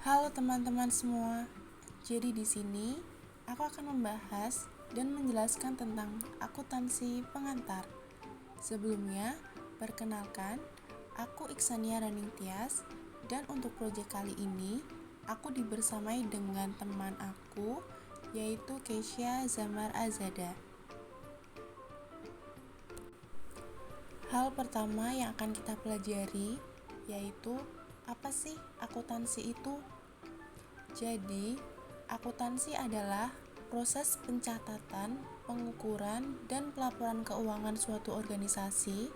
Halo teman-teman semua. Jadi di sini aku akan membahas dan menjelaskan tentang akuntansi pengantar. Sebelumnya, perkenalkan, aku Iksania Raningtyas dan untuk proyek kali ini aku dibersamai dengan teman aku yaitu Keisha Zamar Azada. Hal pertama yang akan kita pelajari yaitu apa sih akuntansi itu? Jadi, akuntansi adalah proses pencatatan, pengukuran, dan pelaporan keuangan suatu organisasi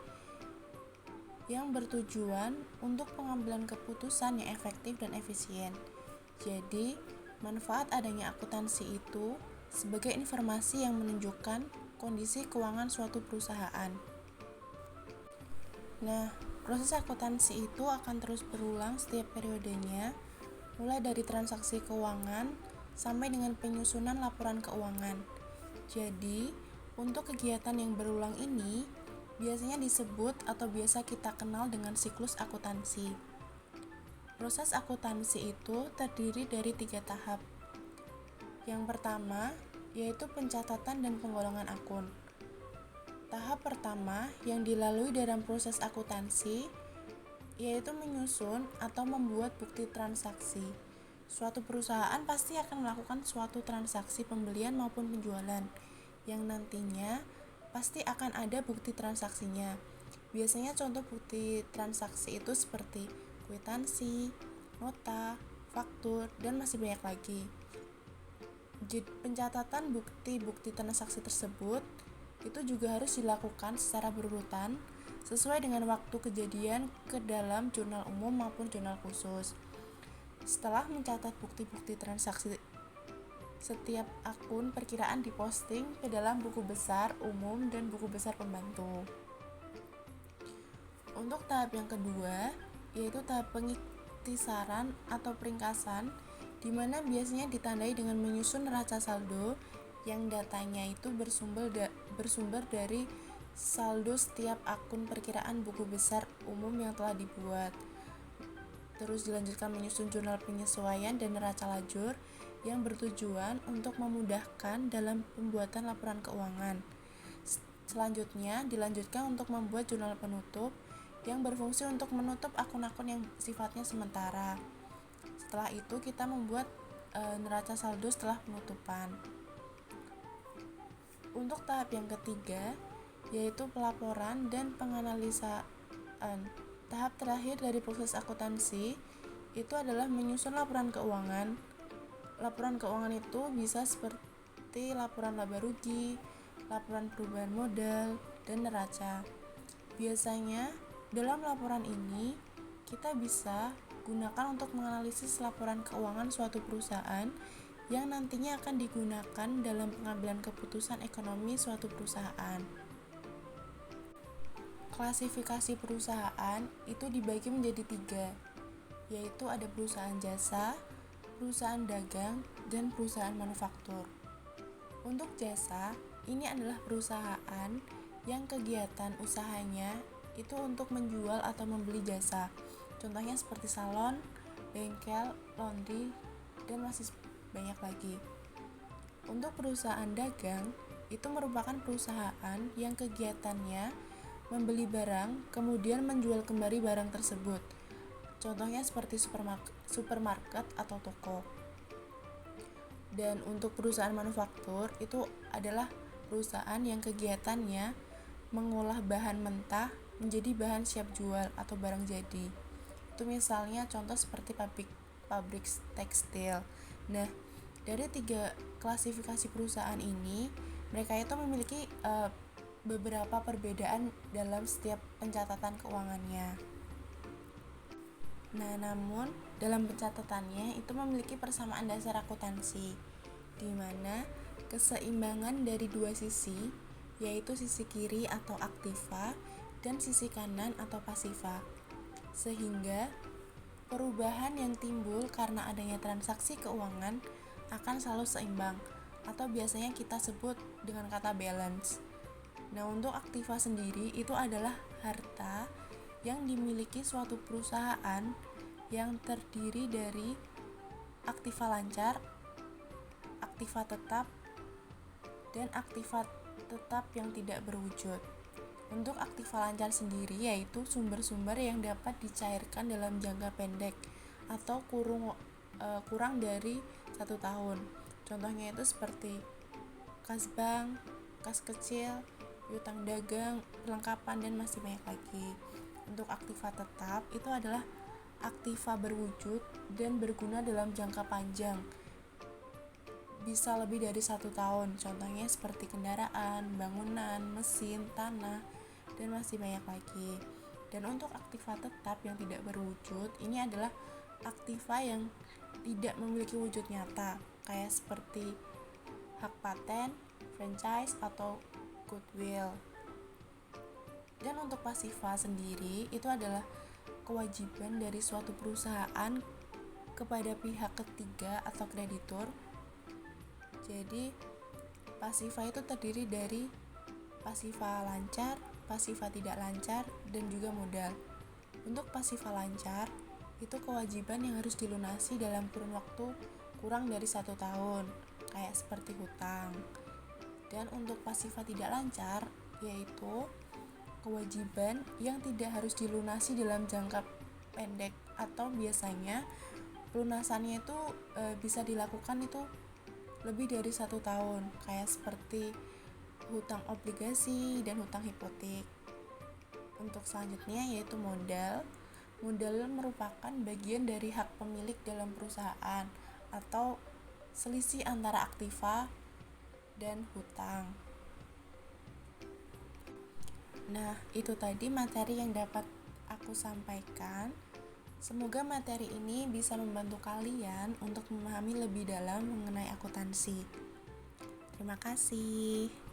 yang bertujuan untuk pengambilan keputusan yang efektif dan efisien. Jadi, manfaat adanya akuntansi itu sebagai informasi yang menunjukkan kondisi keuangan suatu perusahaan. Nah, proses akuntansi itu akan terus berulang setiap periodenya, mulai dari transaksi keuangan sampai dengan penyusunan laporan keuangan. Jadi, untuk kegiatan yang berulang ini biasanya disebut atau biasa kita kenal dengan siklus akuntansi. Proses akuntansi itu terdiri dari 3 tahap. Yang pertama, yaitu pencatatan dan penggolongan akun. Tahap pertama yang dilalui dalam proses akuntansi yaitu menyusun atau membuat bukti transaksi. Suatu perusahaan pasti akan melakukan suatu transaksi pembelian maupun penjualan, yang nantinya pasti akan ada bukti transaksinya. Biasanya contoh bukti transaksi itu seperti kwitansi, nota, faktur, dan masih banyak lagi. Pencatatan bukti-bukti transaksi tersebut itu juga harus dilakukan secara berurutan sesuai dengan waktu kejadian ke dalam jurnal umum maupun jurnal khusus. Setelah mencatat bukti-bukti transaksi, setiap akun perkiraan diposting ke dalam buku besar umum dan buku besar pembantu. Untuk tahap yang kedua, yaitu tahap pengiktisaran atau peringkasan, di mana biasanya ditandai dengan menyusun neraca saldo yang datanya itu bersumber dari saldo setiap akun perkiraan buku besar umum yang telah dibuat. Terus dilanjutkan menyusun jurnal penyesuaian dan neraca lajur yang bertujuan untuk memudahkan dalam pembuatan laporan keuangan. Selanjutnya dilanjutkan untuk membuat jurnal penutup yang berfungsi untuk menutup akun-akun yang sifatnya sementara. Setelah itu kita membuat neraca saldo setelah penutupan. Untuk tahap yang ketiga yaitu pelaporan dan penganalisaan. Tahap terakhir dari proses akuntansi itu adalah menyusun laporan keuangan. Laporan keuangan itu bisa seperti laporan laba rugi, laporan perubahan modal, dan neraca. Biasanya dalam laporan ini kita bisa gunakan untuk menganalisis laporan keuangan suatu perusahaan yang nantinya akan digunakan dalam pengambilan keputusan ekonomi suatu perusahaan. Klasifikasi perusahaan itu dibagi menjadi 3, yaitu ada perusahaan jasa, perusahaan dagang, dan perusahaan manufaktur. Untuk jasa, ini adalah perusahaan yang kegiatan usahanya itu untuk menjual atau membeli jasa. Contohnya seperti salon, bengkel, laundry, dan masih banyak lagi. Untuk perusahaan dagang, itu merupakan perusahaan yang kegiatannya membeli barang, kemudian menjual kembali barang tersebut. Contohnya seperti supermarket atau toko. Dan untuk perusahaan manufaktur, itu adalah perusahaan yang kegiatannya mengolah bahan mentah menjadi bahan siap jual atau barang jadi. Itu misalnya contoh seperti pabrik tekstil. Nah, dari 3 klasifikasi perusahaan ini, mereka itu memiliki beberapa perbedaan dalam setiap pencatatan keuangannya. Nah, namun dalam pencatatannya itu memiliki persamaan dasar akuntansi, di mana keseimbangan dari 2 sisi, yaitu sisi kiri atau aktiva dan sisi kanan atau pasiva. Sehingga perubahan yang timbul karena adanya transaksi keuangan akan selalu seimbang atau biasanya kita sebut dengan kata balance. Nah, untuk aktiva sendiri itu adalah harta yang dimiliki suatu perusahaan yang terdiri dari aktiva lancar, aktiva tetap, dan aktiva tetap yang tidak berwujud. Untuk aktiva lancar sendiri yaitu sumber-sumber yang dapat dicairkan dalam jangka pendek atau kurang dari 1 tahun. Contohnya itu seperti kas bank, kas kecil, piutang dagang, perlengkapan, dan masih banyak lagi. Untuk aktiva tetap itu adalah aktiva berwujud dan berguna dalam jangka panjang, bisa lebih dari 1 tahun. Contohnya seperti kendaraan, bangunan, mesin, tanah, dan masih banyak lagi. Dan untuk aktiva tetap yang tidak berwujud, ini adalah aktiva yang tidak memiliki wujud nyata, kayak seperti hak paten, franchise, atau goodwill. Dan untuk pasiva sendiri, itu adalah kewajiban dari suatu perusahaan kepada pihak ketiga atau kreditur. Jadi, pasiva itu terdiri dari pasiva lancar, pasiva tidak lancar, dan juga modal. Untuk pasiva lancar, itu kewajiban yang harus dilunasi dalam kurun waktu kurang dari 1 tahun, kayak seperti hutang. Dan untuk pasiva tidak lancar, yaitu kewajiban yang tidak harus dilunasi dalam jangka pendek, atau biasanya pelunasannya itu bisa dilakukan itu lebih dari 1 tahun, kayak seperti hutang obligasi dan hutang hipotek. Untuk selanjutnya yaitu modal. Modal merupakan bagian dari hak pemilik dalam perusahaan atau selisih antara aktiva dan hutang. Nah, itu tadi materi yang dapat aku sampaikan. Semoga materi ini bisa membantu kalian untuk memahami lebih dalam mengenai akuntansi. Terima kasih.